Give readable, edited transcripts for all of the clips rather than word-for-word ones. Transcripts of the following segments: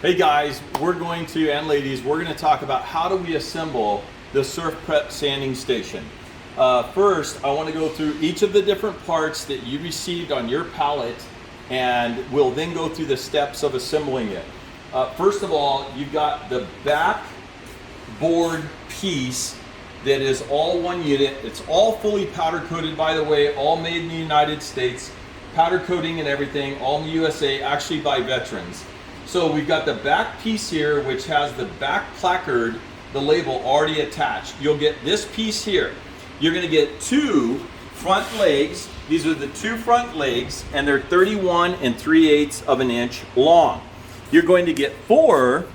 Hey guys, and ladies, we're going to talk about how do we assemble the SurfPrep sanding station. First, I want to go through each of the different parts that you received on your pallet, and we'll then go through the steps of assembling it. First of all, you've got the back board piece that is all one unit. It's all fully powder coated, by the way, all made in the United States, powder coating and everything, all in the USA, actually by veterans. So we've got the back piece here, which has the back placard, the label already attached. You'll get this piece here. You're gonna get two front legs. These are the two front legs, and they're 31 3/8 of an inch long. You're going to get 4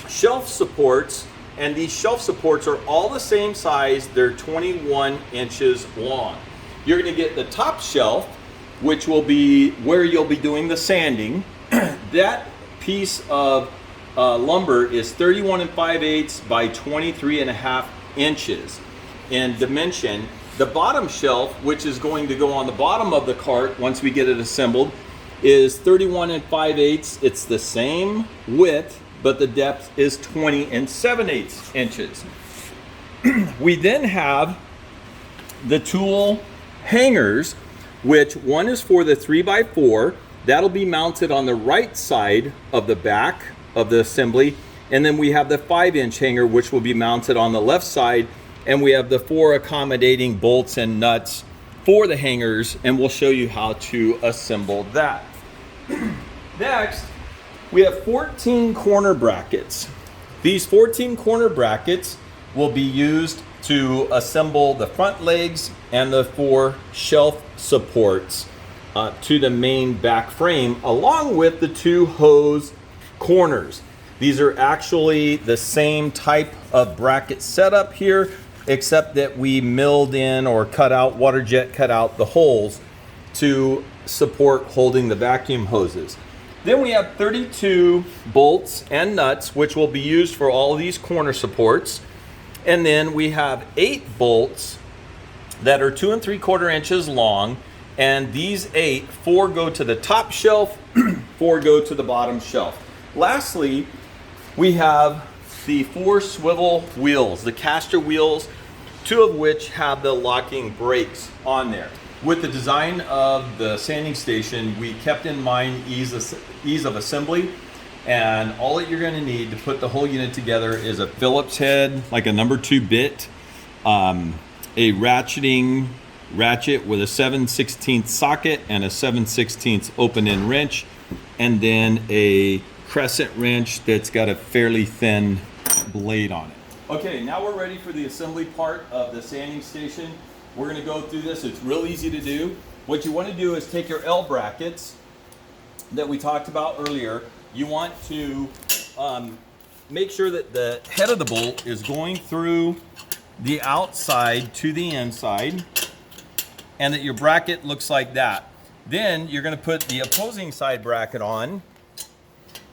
shelf supports, and these shelf supports are all the same size. They're 21 inches long. You're gonna get the top shelf, which will be where you'll be doing the sanding. That piece of lumber is 31 5/8 by 23.5 inches in dimension. The bottom shelf, which is going to go on the bottom of the cart once we get it assembled, is 31 5/8. It's the same width, but the depth is 20 7/8 inches. We then have the tool hangers, which one is for the 3x4. That'll be mounted on the right side of the back of the assembly. And then we have the 5-inch hanger, which will be mounted on the left side. And we have the 4 accommodating bolts and nuts for the hangers, and we'll show you how to assemble that. Next, we have 14 corner brackets. These 14 corner brackets will be used to assemble the front legs and the 4 shelf supports to the main back frame, along with the 2 hose corners. These are actually the same type of bracket setup here, except that we milled in or cut out, water jet cut out the holes to support holding the vacuum hoses. Then we have 32 bolts and nuts, which will be used for all of these corner supports. And then we have 8 bolts that are 2 3/4 inches long. And these 8, 4 go to the top shelf, 4 go to the bottom shelf. Lastly, we have the 4 swivel wheels, the caster wheels, 2 of which have the locking brakes on there. With the design of the sanding station, we kept in mind ease of assembly, and all that you're going to need to put the whole unit together is a Phillips head, like a number 2 bit, a ratchet with a 7/16 socket and a 7/16 open-end wrench, and then a crescent wrench that's got a fairly thin blade on it. Okay, now we're ready for the assembly part of the sanding station. We're going to go through this. It's real easy to do. What you want to do is take your L brackets that we talked about earlier. You want to make sure that the head of the bolt is going through the outside to the inside, and that your bracket looks like that. Then you're going to put the opposing side bracket on,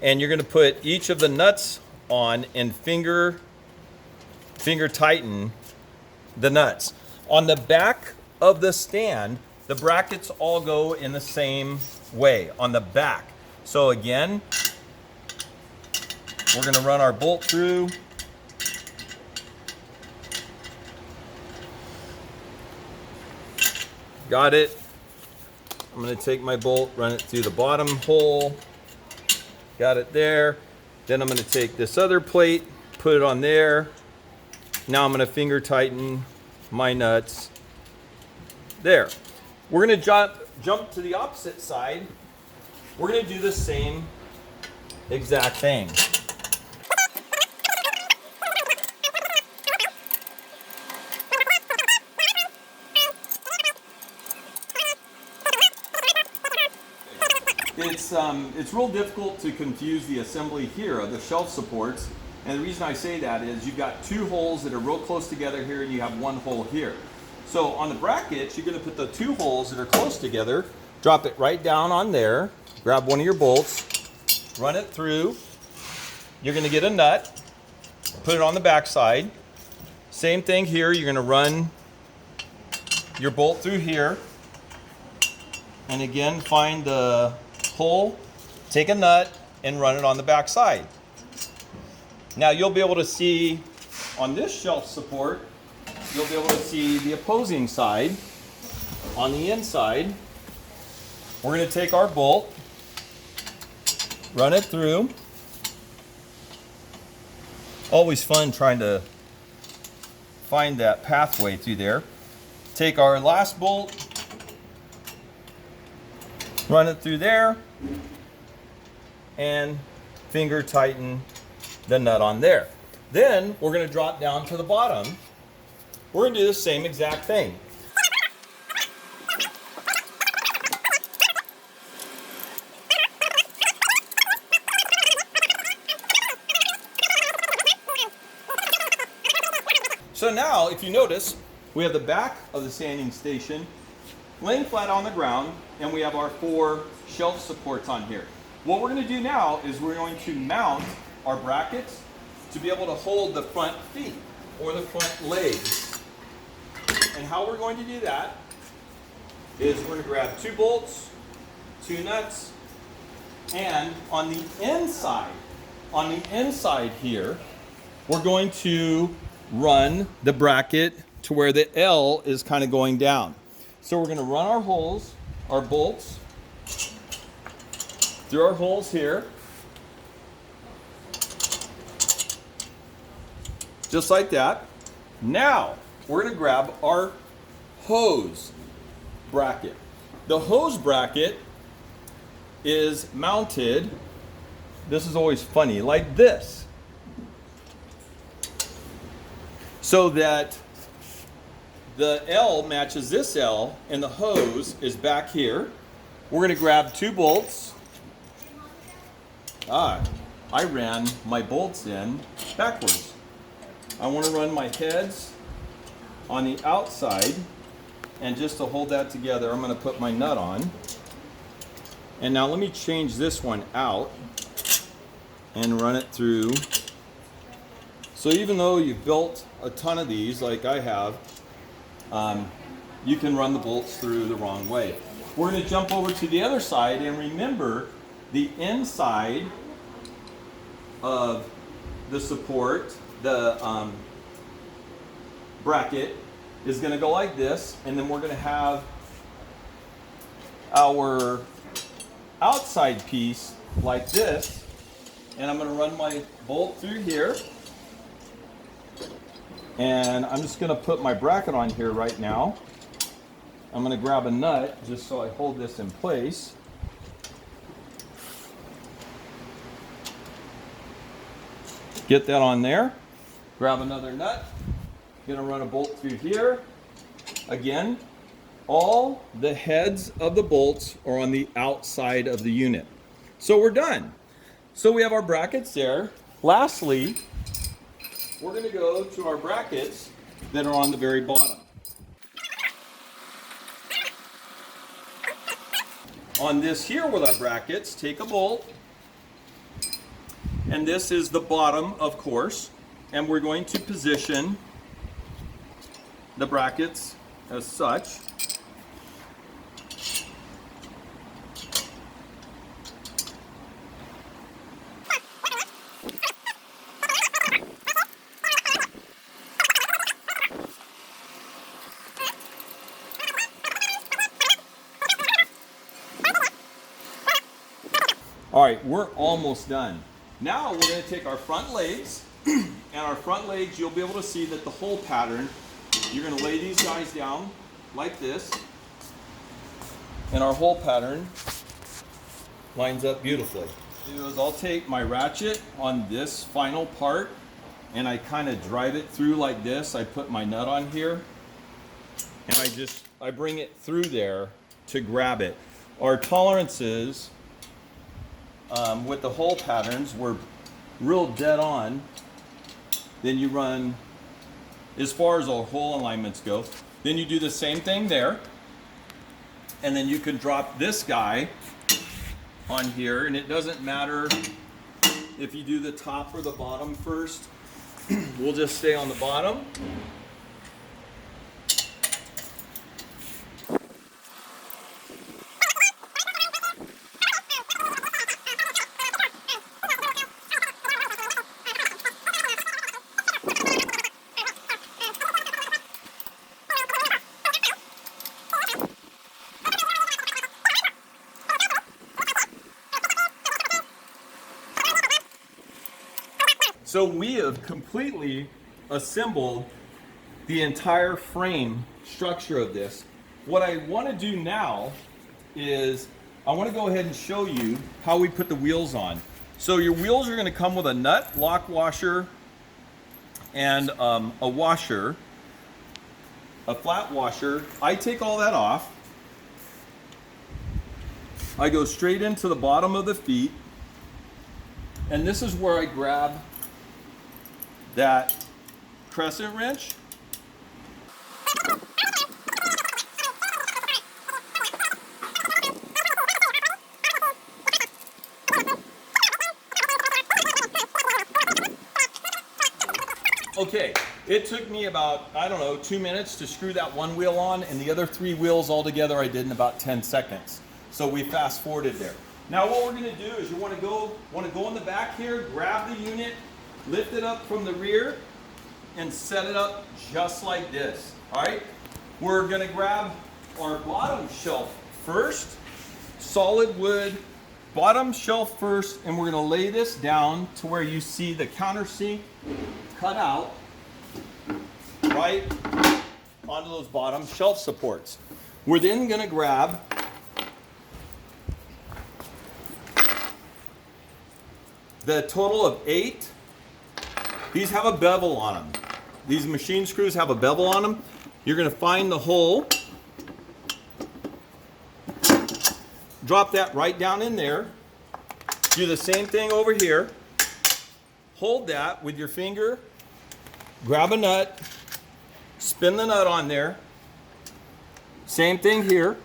and you're going to put each of the nuts on and finger tighten the nuts. On the back of the stand, the brackets all go in the same way on the back. So again, we're going to run our bolt through. Got it. I'm going to take my bolt, run it through the bottom hole. Got it there. Then I'm going to take this other plate, put it on there. Now I'm going to finger tighten my nuts there. We're going to jump to the opposite side. We're going to do the same exact thing. It's real difficult to confuse the assembly here of the shelf supports, and the reason I say that is you've got 2 holes that are real close together here, and you have 1 hole here. So on the brackets, you're going to put the 2 holes that are close together, drop it right down on there, grab one of your bolts, run it through. You're going to get a nut, put it on the back side. Same thing here, you're going to run your bolt through here, and again find the hole, take a nut, and run it on the back side. Now you'll be able to see on this shelf support, you'll be able to see the opposing side. On the inside, we're going to take our bolt, run it through. Always fun trying to find that pathway through there. Take our last bolt, run it through there, and finger tighten the nut on there. Then we're going to drop down to the bottom. We're going to do the same exact thing. So now, if you notice, we have the back of the sanding station laying flat on the ground, and we have our 4 shelf supports on here. What we're going to do now is we're going to mount our brackets to be able to hold the front feet or the front legs. And how we're going to do that is we're going to grab 2 bolts, 2 nuts, and on the inside here, we're going to run the bracket to where the L is kind of going down. So we're going to run our holes, our bolts, through our holes here, just like that. Now we're going to grab our hose bracket. The hose bracket is mounted, this is always funny, like this. So that the L matches this L and the hose is back here. We're going to grab 2 bolts. I ran my bolts in backwards. I want to run my heads on the outside, and just to hold that together, I'm going to put my nut on. And now let me change this one out and run it through. So even though you've built a ton of these like I have, you can run the bolts through the wrong way. We're going to jump over to the other side, and remember the inside of the support, the bracket, is going to go like this, and then we're going to have our outside piece like this, and I'm going to run my bolt through here. And I'm just going to put my bracket on here right now. I'm going to grab a nut just so I hold this in place. Get that on there. Grab another nut. Going to run a bolt through here. Again, all the heads of the bolts are on the outside of the unit. So we're done. So we have our brackets there. Lastly, we're going to go to our brackets that are on the very bottom. On this here with our brackets, take a bolt, and this is the bottom, of course, and we're going to position the brackets as such. All right, we're almost done. Now we're going to take our front legs, and our front legs, you'll be able to see that the hole pattern, you're going to lay these guys down like this, and our hole pattern lines up beautifully. I'll take my ratchet on this final part, and I kind of drive it through like this. I put my nut on here, and I bring it through there to grab it. Our tolerances with the hole patterns were real dead on. Then you run, as far as our hole alignments go, then you do the same thing there, and then you can drop this guy on here, and it doesn't matter if you do the top or the bottom first. We'll just stay on the bottom. So we have completely assembled the entire frame structure of this. What I want to do now is I want to go ahead and show you how we put the wheels on. So your wheels are going to come with a nut, lock washer, and a washer, a flat washer. I take all that off. I go straight into the bottom of the feet, and this is where I grab that crescent wrench. Okay, it took me about, I don't know, 2 minutes to screw that one wheel on, and the other 3 wheels altogether I did in about 10 seconds. So we fast forwarded there. Now what we're gonna do is you wanna go in the back here, grab the unit, lift it up from the rear, and set it up just like this, all right? We're gonna grab our bottom shelf first, solid wood, bottom shelf first, and we're gonna lay this down to where you see the countersink cut out right onto those bottom shelf supports. We're then gonna grab the total of 8. These have a bevel on them. These machine screws have a bevel on them. You're gonna find the hole, drop that right down in there. Do the same thing over here. Hold that with your finger, grab a nut, spin the nut on there. Same thing here.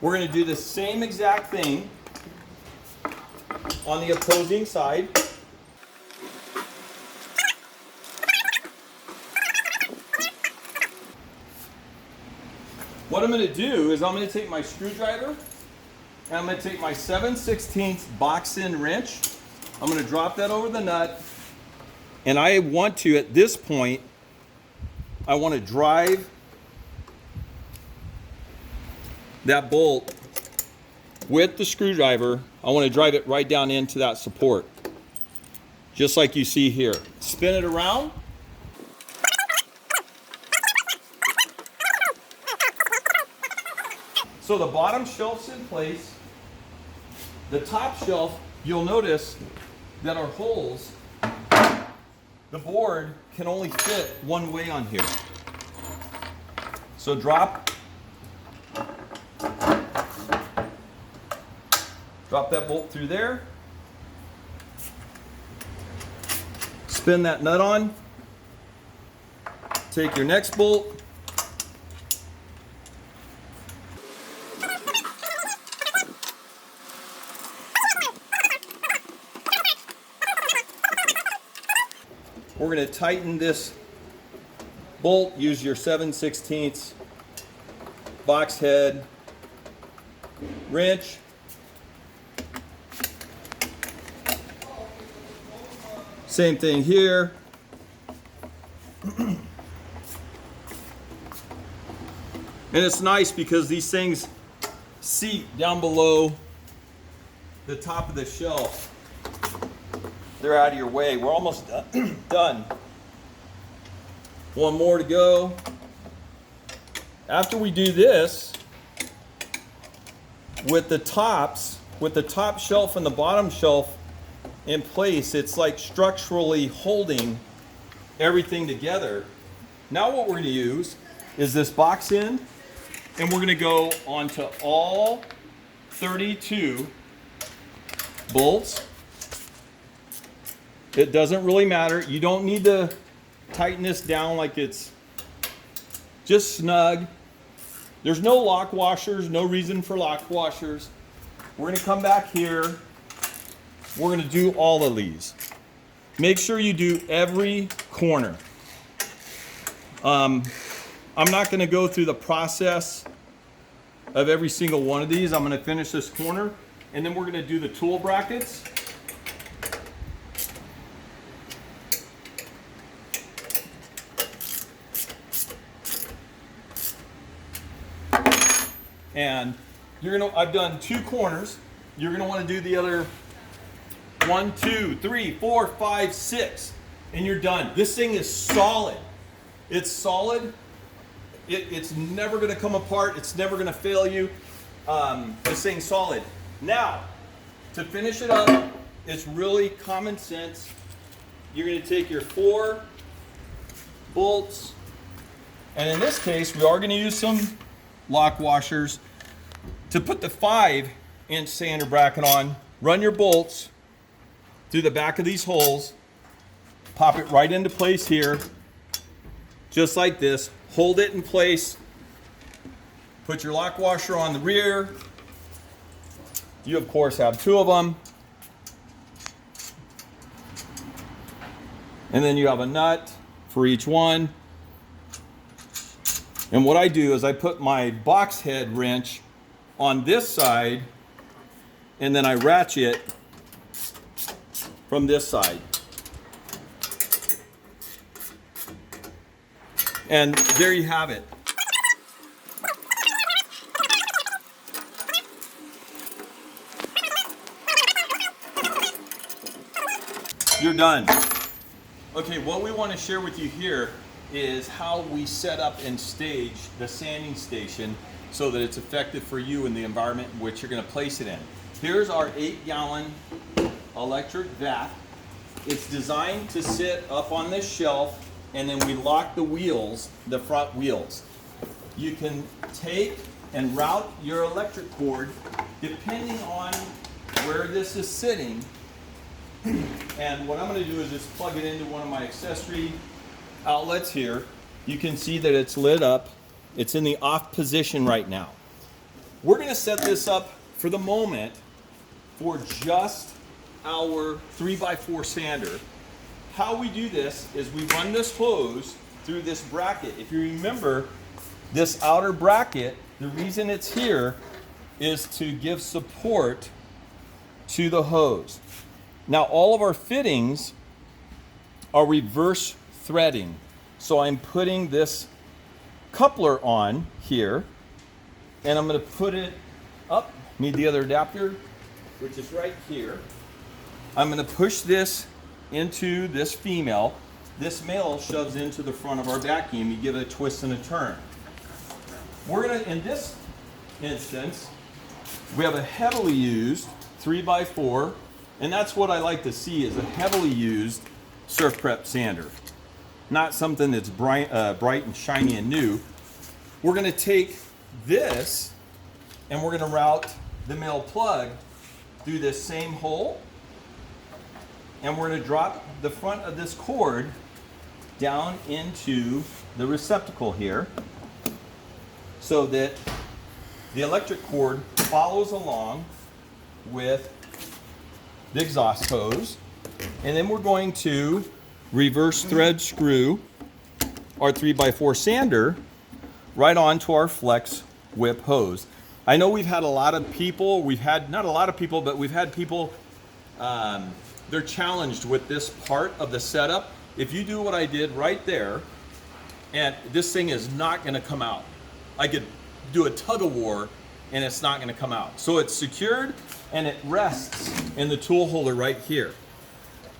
We're gonna do the same exact thing on the opposing side. What I'm gonna do is I'm gonna take my screwdriver and I'm gonna take my 7/16 box end wrench. I'm gonna drop that over the nut, and I want to, at this point, I want to drive that bolt with the screwdriver. I want to drive it right down into that support, just like you see here. Spin it around. So the bottom shelf's in place. The top shelf, you'll notice that our holes, the board can only fit one way on here. So drop that bolt through there. Spin that nut on. Take your next bolt. We're going to tighten this bolt. Use your 7/16 box head wrench. Same thing here. And it's nice because these things seat down below the top of the shelf. They're out of your way. We're almost done. One more to go. After we do this, with the top shelf and the bottom shelf in place, it's like structurally holding everything together. Now what we're going to use is this box end, and we're going to go onto all 32 bolts. It doesn't really matter. You don't need to tighten this down like it's just snug. There's no lock washers, no reason for lock washers. We're gonna come back here. We're gonna do all of these. Make sure you do every corner. I'm not gonna go through the process of every single one of these. I'm gonna finish this corner, and then we're gonna do the tool brackets. And I've done 2 corners. You're gonna want to do the other 1, 2, 3, 4, 5, 6, and you're done. This thing is solid. It's solid. It's never going to come apart. It's never going to fail you. This thing's solid. Now, to finish it up, it's really common sense. You're going to take your 4 bolts, and in this case, we are going to use some lock washers. To put the 5-inch sander bracket on, run your bolts through the back of these holes, pop it right into place here, just like this. Hold it in place. Put your lock washer on the rear. You, of course, have 2 of them. And then you have a nut for each one. And what I do is I put my box head wrench on this side, and then I ratchet from this side. And there you have it. You're done. Okay, what we want to share with you here is how we set up and stage the sanding station so that it's effective for you in the environment in which you're going to place it in. Here's our 8-gallon electric vat. It's designed to sit up on this shelf, and then we lock the wheels, the front wheels. You can take and route your electric cord depending on where this is sitting. And what I'm going to do is just plug it into one of my accessory outlets here. You can see that it's lit up. It's in the off position right now. We're going to set this up for the moment for just our 3x4 sander. How we do this is we run this hose through this bracket. If you remember, this outer bracket, the reason it's here is to give support to the hose. Now, all of our fittings are reverse threading. So I'm putting this coupler on here, and I'm going to put it up. Need the other adapter, which is right here. I'm going to push this into this female. This male shoves into the front of our vacuum. You give it a twist and a turn. We're going to, in this instance, we have a heavily used 3x4, and that's what I like to see, is a heavily used SurfPrep sander. Not something that's bright and shiny and new. We're going to take this and we're going to route the male plug through this same hole, and we're going to drop the front of this cord down into the receptacle here so that the electric cord follows along with the exhaust hose. And then we're going to reverse thread screw our 3x4 sander right onto our flex whip hose. I know we've had a lot of people, not a lot of people, but we've had people, they're challenged with this part of the setup. If you do what I did right there, and this thing is not going to come out. I could do a tug of war and it's not going to come out. So it's secured and it rests in the tool holder right here.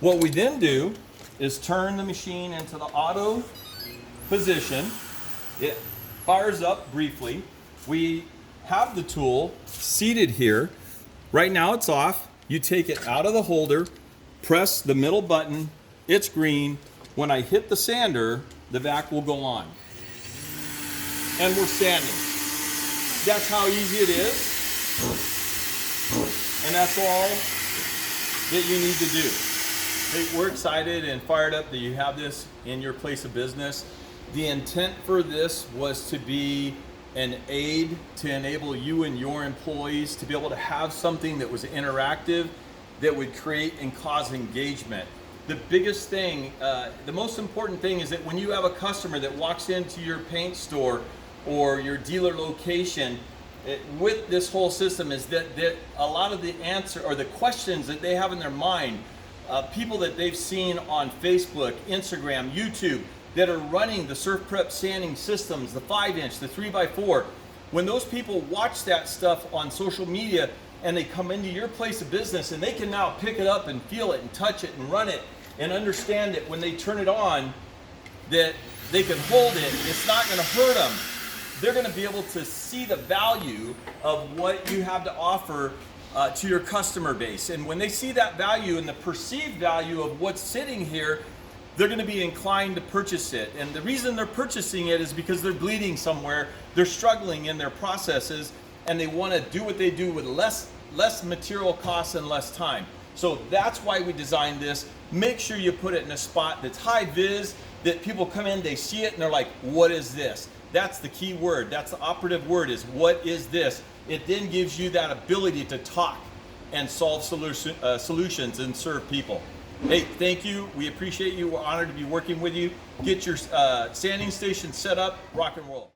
What we then do is turn the machine into the auto position. It fires up briefly. We have the tool seated here. Right now it's off. You take it out of the holder, press the middle button, it's green. When I hit the sander, the vac will go on. And we're sanding. That's how easy it is. And that's all that you need to do. Hey, we're excited and fired up that you have this in your place of business. The intent for this was to be an aid to enable you and your employees to be able to have something that was interactive, that would create and cause engagement. The biggest thing, the most important thing is that when you have a customer that walks into your paint store or your dealer location, with this whole system is that a lot of the answer or the questions that they have in their mind, people that they've seen on Facebook, Instagram, YouTube, that are running the SurfPrep sanding systems, the 5-inch, the 3x4, when those people watch that stuff on social media and they come into your place of business, and they can now pick it up and feel it and touch it and run it and understand that when they turn it on, that they can hold it, it's not going to hurt them. They're going to be able to see the value of what you have to offer to your customer base. And when they see that value and the perceived value of what's sitting here, they're going to be inclined to purchase it. And the reason they're purchasing it is because they're bleeding somewhere, they're struggling in their processes, and they want to do what they do with less material costs and less time. So that's why we designed this. Make sure you put it in a spot that's high vis, that people come in, they see it, and they're like, what is this? That's the key word. That's the operative word, is what is this? It then gives you that ability to talk and solve solutions and serve people. Hey, thank you. We appreciate you. We're honored to be working with you. Get your sanding station set up, rock and roll.